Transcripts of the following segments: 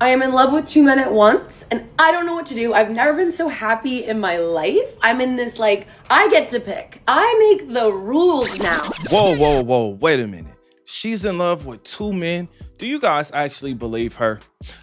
I am in love with two men at once, and I don't know what to do. I've never been so happy in my life. I'm in this, like, I get to pick. I make the rules now. Whoa, wait a minute. She's in love with two men. Do you guys actually believe her?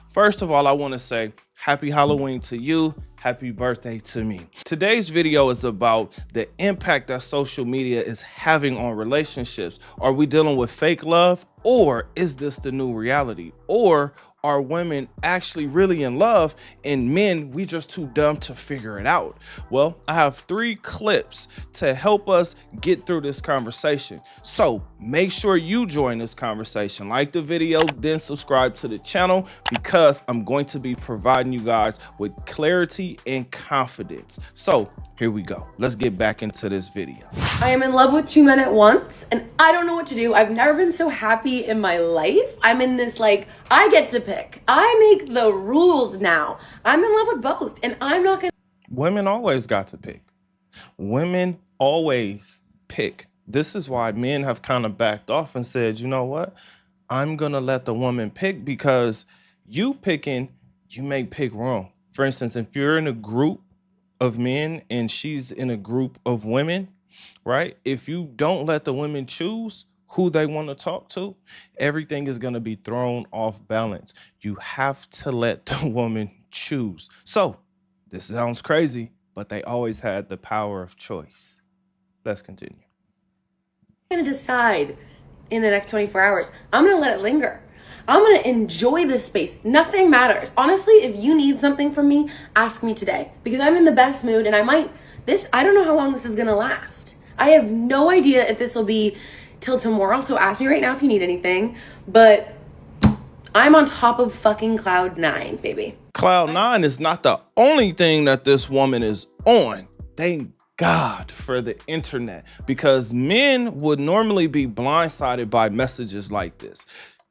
First of all, I want to say happy Halloween to you. Happy birthday to me. Today's video is about the impact that social media is having on relationships. Are we dealing with fake love, or is this the new reality? Or are women actually really in love and men, we just too dumb to figure it out? Well, I have 3 clips to help us get through this conversation. So make sure you join this conversation. Like the video, then subscribe to the channel, because I'm going to be providing you guys with clarity and confidence. So here we go. Let's get back into this video. I am in love with two men at once, and I don't know what to do. I've never been so happy in my life. I'm in this, like, I get to pick. I make the rules now. I'm in love with both, and I'm not gonna. Women always got to pick. Women always pick. This is why men have kind of backed off and said, you know what? I'm going to let the woman pick, because you picking, you may pick wrong. For instance, if you're in a group of men and she's in a group of women, right? If you don't let the women choose who they want to talk to, everything is going to be thrown off balance. You have to let the woman choose. So this sounds crazy, but they always had the power of choice. Let's continue. I'm gonna decide in the next 24 hours. I'm gonna let it linger. I'm gonna enjoy this space. Nothing matters. Honestly, if you need something from me, ask me today, because I'm in the best mood, and I don't know how long this is gonna last. I have no idea if this will be till tomorrow, so ask me right now if you need anything, but I'm on top of fucking cloud 9, baby. Cloud 9 is not the only thing that this woman is on. Thank God for the internet, because men would normally be blindsided by messages like this.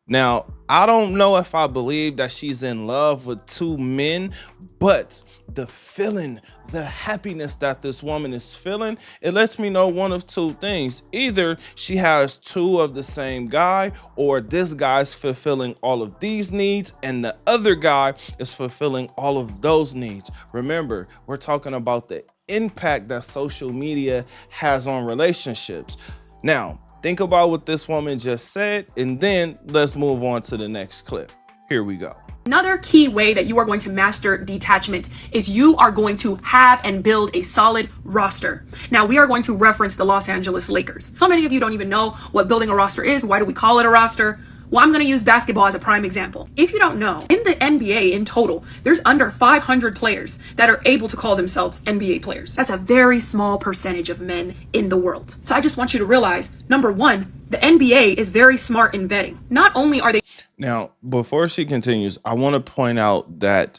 Now, I don't know if I believe that she's in love with two men, but the feeling, the happiness that this woman is feeling, it lets me know one of two things. Either she has two of the same guy, or this guy's fulfilling all of these needs and the other guy is fulfilling all of those needs. Remember, we're talking about the impact that social media has on relationships. Now, think about what this woman just said, and then let's move on to the next clip. Here we go. Another key way that you are going to master detachment is you are going to have and build a solid roster. Now, we are going to reference the Los Angeles Lakers. So many of you don't even know what building a roster is. Why do we call it a roster? Well, I'm going to use basketball as a prime example. If you don't know, in the NBA in total, there's under 500 players that are able to call themselves NBA players. That's a very small percentage of men in the world. So I just want you to realize, number one, the NBA is very smart in vetting. Not only are they... Now, before she continues, I want to point out that,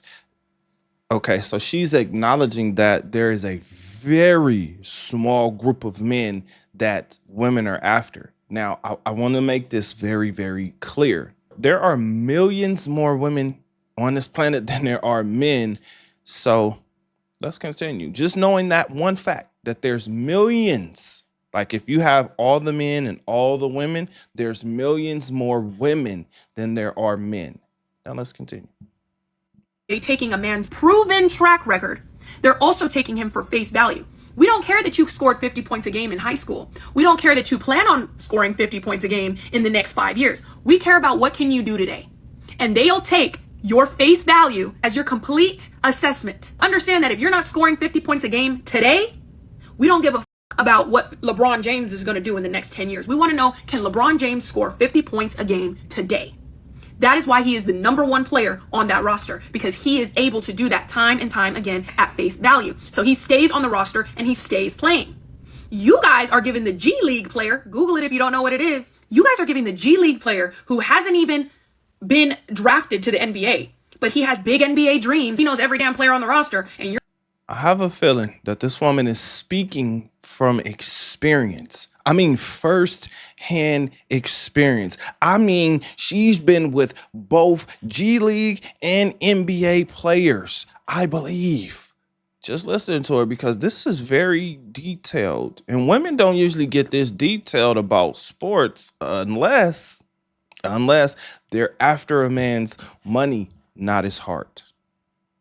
okay, so she's acknowledging that there is a very small group of men that women are after. Now, I want to make this very, very clear. There are millions more women on this planet than there are men. So let's continue. Just knowing that one fact, that there's millions. Like, if you have all the men and all the women, there's millions more women than there are men. Now let's continue. Taking a man's proven track record, they're also taking him for face value. We don't care that you scored 50 points a game in high school. We don't care that you plan on scoring 50 points a game in the next 5 years. We care about what can you do today. And they'll take your face value as your complete assessment. Understand that if you're not scoring 50 points a game today, we don't give a about what LeBron James is going to do in the next 10 years. We want to know, can LeBron James score 50 points a game today? That is why he is the number one player on that roster, because he is able to do that time and time again at face value. So he stays on the roster and he stays playing. You guys are giving the G League player, Google it if you don't know what it is. You guys are giving the G League player who hasn't even been drafted to the NBA, but he has big NBA dreams. He knows every damn player on the roster, and you're... I have a feeling that this woman is speaking from experience. I mean, first-hand experience. I mean, she's been with both G League and NBA players, I believe. Just listen to her, because this is very detailed. And women don't usually get this detailed about sports unless they're after a man's money, not his heart.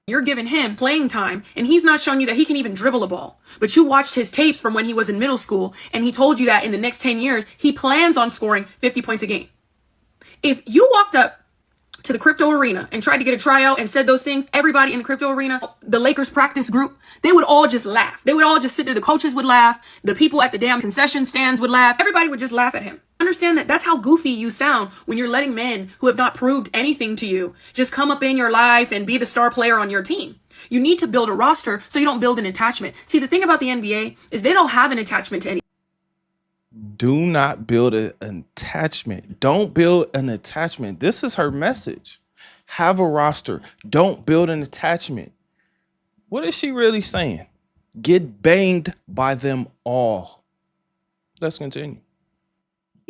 You're giving him playing time, and he's not showing you that he can even dribble a ball. But you watched his tapes from when he was in middle school, and he told you that in the next 10 years, he plans on scoring 50 points a game. If you walked up to the crypto arena and tried to get a tryout and said those things, everybody in the crypto arena, the Lakers practice group, they would all just laugh. They would all just sit there. The coaches would laugh. The people at the damn concession stands would laugh. Everybody would just laugh at him. Understand that that's how goofy you sound when you're letting men who have not proved anything to you just come up in your life and be the star player on your team. You need to build a roster so you don't build an attachment. See, the thing about the NBA is they don't have an attachment to any. Do not build an attachment. Don't build an attachment. This is her message. Have a roster. Don't build an attachment. What is she really saying? Get banged by them all. Let's continue.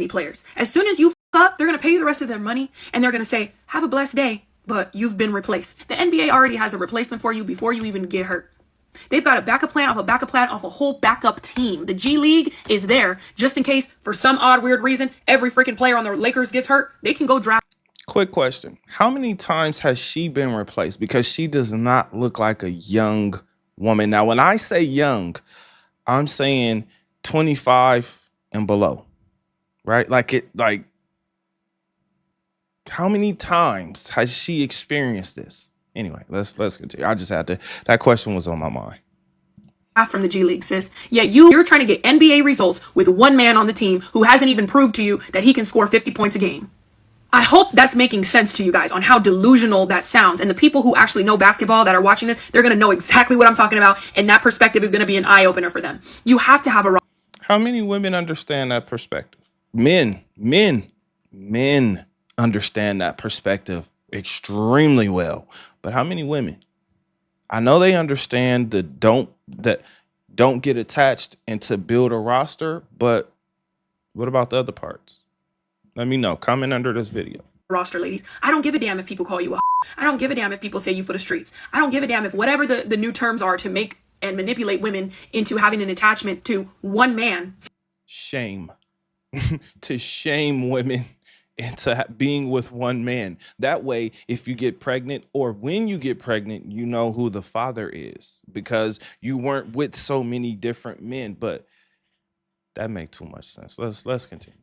Players. As soon as you up, they're going to pay you the rest of their money and they're going to say, have a blessed day, but you've been replaced. The NBA already has a replacement for you before you even get hurt. They've got a backup plan off a backup plan off a whole backup team. The G League is there just in case, for some odd, weird reason, every freaking player on the Lakers gets hurt. They can go draft. Quick question. How many times has she been replaced? Because she does not look like a young woman. Now, when I say young, I'm saying 25 and below, right? Like, how many times has she experienced this? Anyway, let's continue. I just had to, that question was on my mind. From the G League, sis. Yet you're trying to get NBA results with one man on the team who hasn't even proved to you that he can score 50 points a game. I hope that's making sense to you guys on how delusional that sounds. And the people who actually know basketball that are watching this, they're going to know exactly what I'm talking about. And that perspective is going to be an eye opener for them. You have to have a. How many women understand that perspective? Men understand that perspective extremely well. But how many women? I know they understand that don't get attached and to build a roster, but what about the other parts? Let me know. Comment under this video. Roster, ladies. I don't give a damn if people call you a. I don't give a damn if people say you for the streets. I don't give a damn if whatever the new terms are to make and manipulate women into having an attachment to one man. Shame. To shame women into being with one man. That way, if you get pregnant or when you get pregnant, you know who the father is because you weren't with so many different men. But that makes too much sense. Let's continue.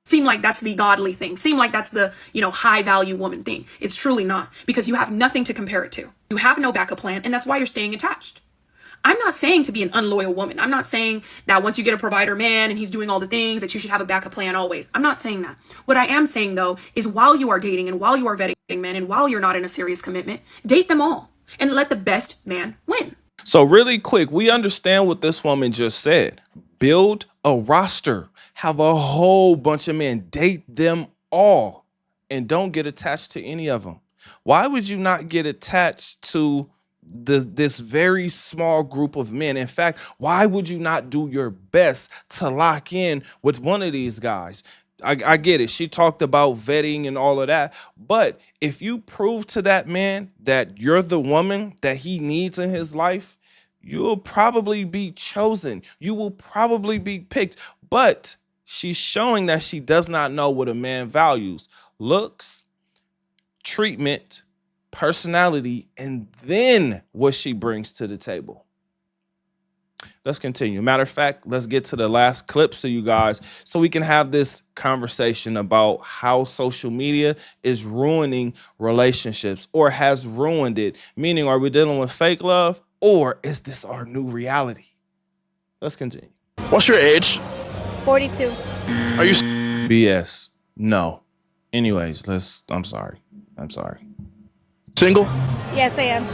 Seem like that's the godly thing. Seem like that's the, high value woman thing. It's truly not, because you have nothing to compare it to. You have no backup plan, and that's why you're staying attached. I'm not saying to be an unloyal woman. I'm not saying that once you get a provider man and he's doing all the things that you should have a backup plan always. I'm not saying that. What I am saying, though, is while you are dating and while you are vetting men and while you're not in a serious commitment, date them all and let the best man win. So really quick, we understand what this woman just said. Build a roster. Have a whole bunch of men. Date them all. And don't get attached to any of them. Why would you not get attached to this very small group of men? In fact, why would you not do your best to lock in with one of these guys? I get it. She talked about vetting and all of that. But if you prove to that man that you're the woman that he needs in his life, you'll probably be chosen. You will probably be picked. But she's showing that she does not know what a man values. Looks, treatment, personality, and then what she brings to the table. Let's continue. Matter of fact, let's get to the last clip so you guys, so we can have this conversation about how social media is ruining relationships or has ruined it. Meaning, are we dealing with fake love or is this our new reality? Let's continue. What's your age? 42. Are you BS. No. Anyways, I'm sorry. single? Yes, I am.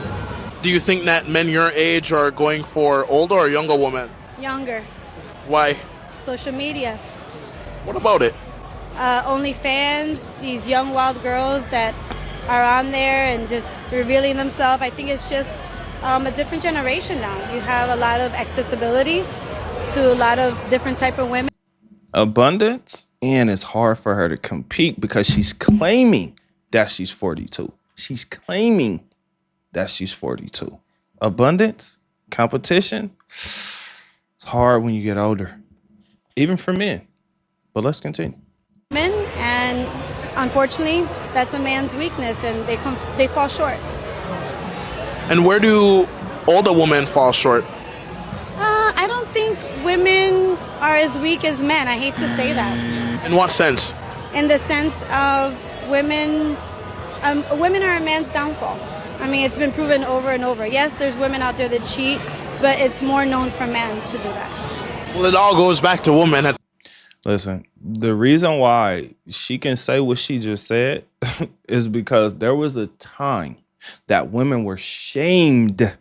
Do you think that men your age are going for older or younger women? Younger. Why? Social media. What about it? OnlyFans, these young wild girls that are on there and just revealing themselves. I think it's just a different generation now. You have a lot of accessibility to a lot of different type of women. Abundance, and it's hard for her to compete because she's claiming that she's 42. She's claiming that she's 42. Abundance, competition, it's hard when you get older, even for men. But let's continue. And unfortunately, that's a man's weakness, and they fall short. And where do older women fall short? I don't think women are as weak as men. I hate to say that. In what sense? In the sense of women are a man's downfall. I mean, it's been proven over and over. Yes, there's women out there that cheat, but it's more known for men to do that. Well, it all goes back to women. Listen, the reason why she can say what she just said is because there was a time that women were shamed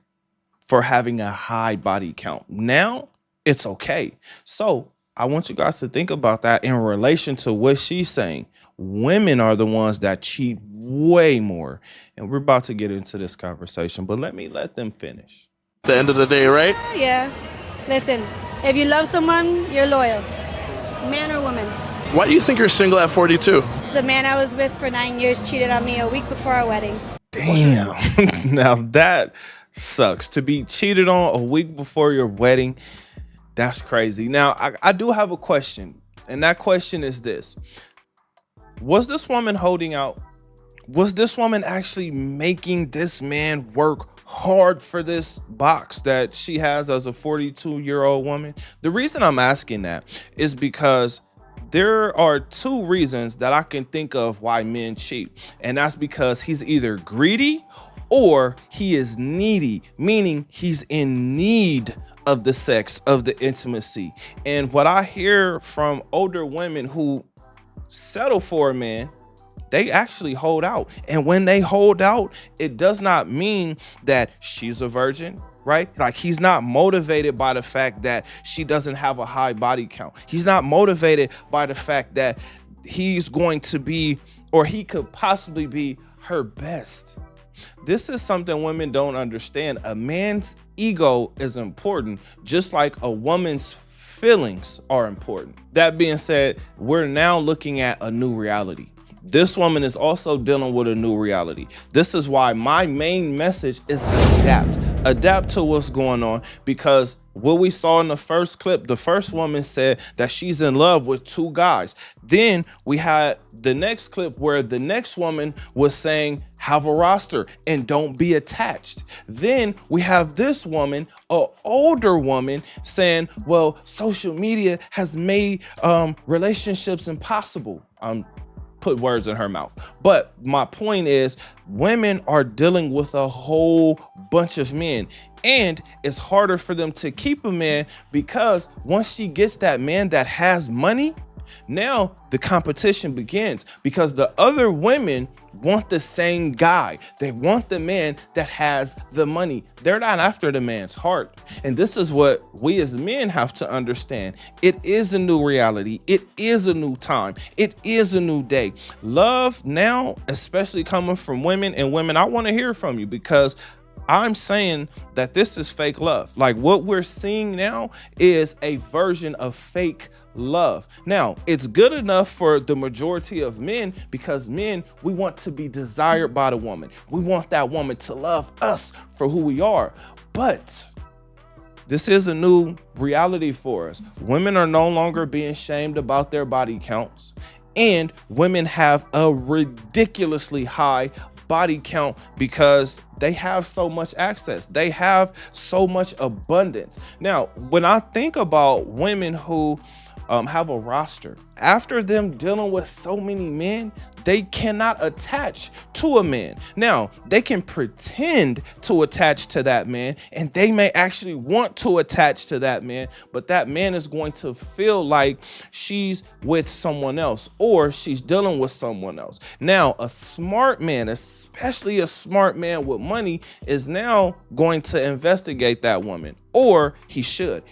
for having a high body count. Now it's okay. So I want you guys to think about that in relation to what she's saying. Women are the ones that cheat way more. And we're about to get into this conversation, but let them finish. At the end of the day, right? Yeah. Listen, if you love someone, you're loyal. Man or woman. Why do you think you're single at 42? The man I was with for 9 years cheated on me a week before our wedding. Damn. Now that sucks. To be cheated on a week before your wedding, that's crazy. Now, I do have a question, and that question is this. Was this woman holding out? Was this woman actually making this man work hard for this box that she has as a 42-year-old woman? The reason I'm asking that is because there are two reasons that I can think of why men cheat. And that's because he's either greedy or he is needy, meaning he's in need of the sex, of the intimacy. And what I hear from older women who settle for a man, they actually hold out. And when they hold out, it does not mean that she's a virgin, right? Like, he's not motivated by the fact that she doesn't have a high body count. He's not motivated by the fact that he's going to be, or he could possibly be, her best. This is something women don't understand. A man's ego is important, just like a woman's feelings are important. That being said, we're now looking at a new reality. This woman is also dealing with a new reality. This is why my main message is adapt. Adapt to what's going on, because what we saw in the first clip, the first woman said that she's in love with two guys. Then we had the next clip where the next woman was saying, have a roster and don't be attached. Then we have this woman, an older woman, saying, well, social media has made relationships impossible. Put words in her mouth. But my point is, women are dealing with a whole bunch of men, and it's harder for them to keep a man because once she gets that man that has money, now the competition begins, because the other women want the same guy. They want the man that has the money. They're not after the man's heart. And this is what we as men have to understand. It is a new reality. It is a new time. It is a new day. Love now, especially coming from women, and women, I want to hear from you, because I'm saying that this is fake love. Like, what we're seeing now is a version of fake love. Now, it's good enough for the majority of men, because men, we want to be desired by the woman. We want that woman to love us for who we are. But this is a new reality for us. Women are no longer being shamed about their body counts, and women have a ridiculously high body count because they have so much access. They have so much abundance. Now, when I think about women who have a roster, after them dealing with so many men, they cannot attach to a man. Now, they can pretend to attach to that man, and they may actually want to attach to that man, but that man is going to feel like she's with someone else or she's dealing with someone else. Now, a smart man, especially a smart man with money, is now going to investigate that woman. Or he should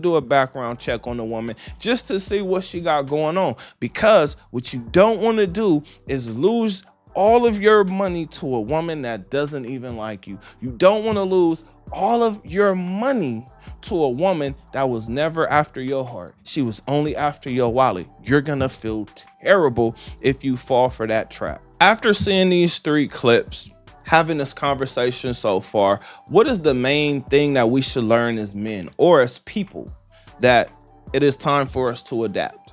do a background check on the woman just to see what she got going on. Because what you don't want to do is lose all of your money to a woman that doesn't even like you. You don't want to lose all of your money to a woman that was never after your heart. She was only after your wallet. You're gonna feel terrible if you fall for that trap. After seeing these 3 clips, having this conversation so far, what is the main thing that we should learn as men or as people that it is time for us to adapt?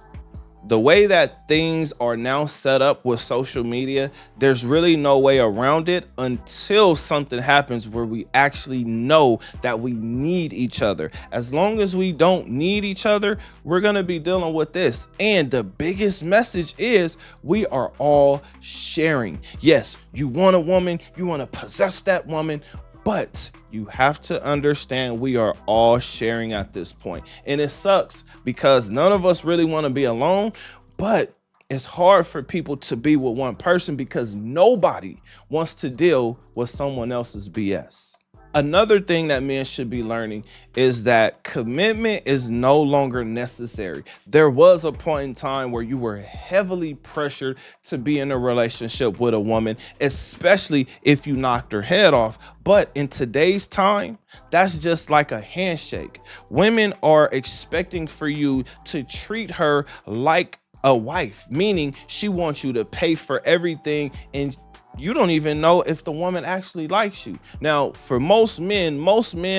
the way that things are now set up with social media, there's really no way around it until something happens where we actually know that we need each other. As long as we don't need each other, we're going to be dealing with this. And the biggest message is we are all sharing. Yes, you want a woman, you want to possess that woman, but you have to understand we are all sharing at this point. And it sucks because none of us really want to be alone, but it's hard for people to be with one person because nobody wants to deal with someone else's BS. Another thing that men should be learning is that commitment is no longer necessary. There was a point in time where you were heavily pressured to be in a relationship with a woman, especially if you knocked her head off. But in today's time, that's just like a handshake. Women are expecting for you to treat her like a wife, meaning she wants you to pay for everything, and you don't even know if the woman actually likes you. Now, for most men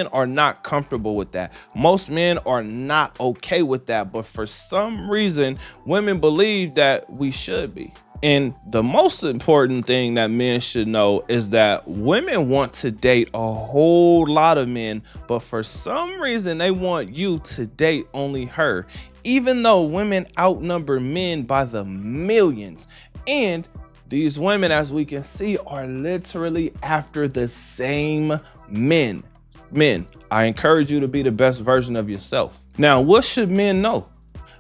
are not comfortable with that. Most men are not okay with that. But for some reason, women believe that we should be. And the most important thing that men should know is that women want to date a whole lot of men, but for some reason they want you to date only her, even though women outnumber men by the millions. And these women, as we can see, are literally after the same men. Men, I encourage you to be the best version of yourself. Now, what should men know?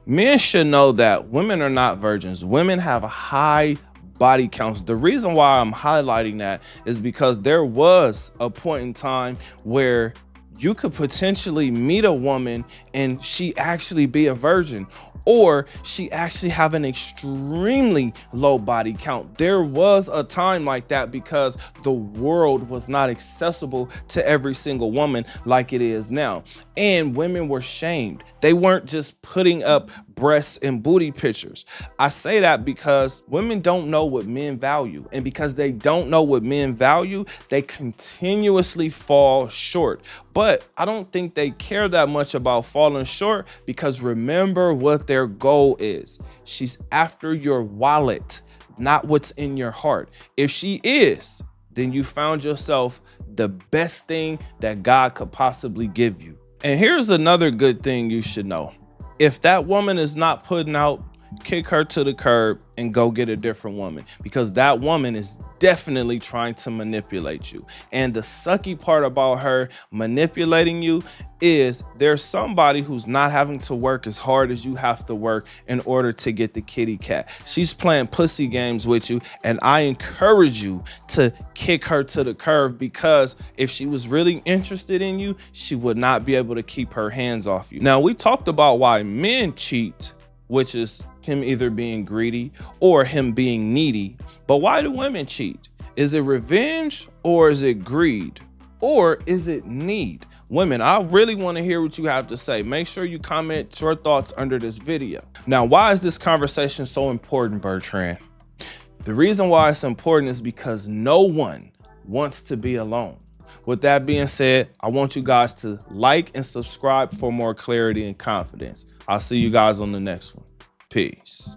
Men should know that women are not virgins. Women have high body counts. The reason why I'm highlighting that is because there was a point in time where you could potentially meet a woman and she actually be a virgin, or she actually have an extremely low body count. There was a time like that because the world was not accessible to every single woman like it is now. And women were shamed. They weren't just putting up breasts and booty pictures. I say that because women don't know what men value. And because they don't know what men value, they continuously fall short. But I don't think they care that much about falling short, because remember what their goal is. She's after your wallet, not what's in your heart. If she is, then you found yourself the best thing that God could possibly give you. And here's another good thing you should know. If that woman is not putting out, kick her to the curb and go get a different woman, because that woman is definitely trying to manipulate you. And the sucky part about her manipulating you is there's somebody who's not having to work as hard as you have to work in order to get the kitty cat. She's playing pussy games with you, and I encourage you to kick her to the curb, because if she was really interested in you, she would not be able to keep her hands off you. Now, we talked about why men cheat, which is him either being greedy or him being needy. But why do women cheat? Is it revenge, or is it greed, or is it need? Women, I really want to hear what you have to say. Make sure you comment your thoughts under this video. Now, why is this conversation so important, Bertrand? The reason why it's important is because no one wants to be alone. With that being said, I want you guys to like and subscribe for more clarity and confidence. I'll see you guys on the next one. Peace.